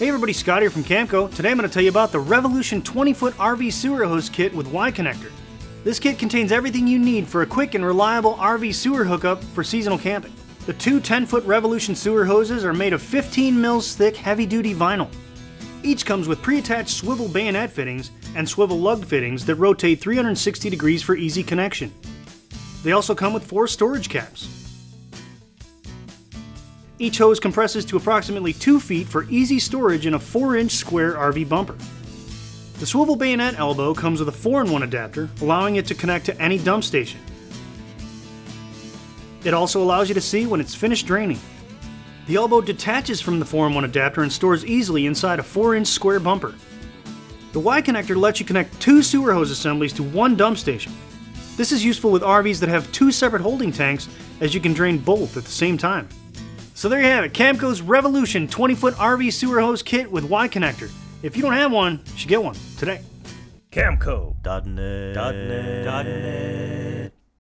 Hey everybody, Scott here from Camco. Today I'm going to tell you about the Revolution 20-foot RV sewer hose kit with Y connector. This kit contains everything you need for a quick and reliable RV sewer hookup for seasonal camping. The two 10-foot Revolution sewer hoses are made of 15 mils thick heavy-duty vinyl. Each comes with pre-attached swivel bayonet fittings and swivel lug fittings that rotate 360 degrees for easy connection. They also come with 4 storage caps. Each hose compresses to approximately 2 feet for easy storage in a 4-inch square RV bumper. The swivel bayonet elbow comes with a 4-in-1 adapter, allowing it to connect to any dump station. It also allows you to see when it's finished draining. The elbow detaches from the 4-in-1 adapter and stores easily inside a 4-inch square bumper. The Y connector lets you connect 2 sewer hose assemblies to 1 dump station. This is useful with RVs that have 2 separate holding tanks, as you can drain both at the same time. So there you have it, Camco's Revolution 20-foot RV sewer hose kit with Y connector. If you don't have one, you should get one today. Camco.net.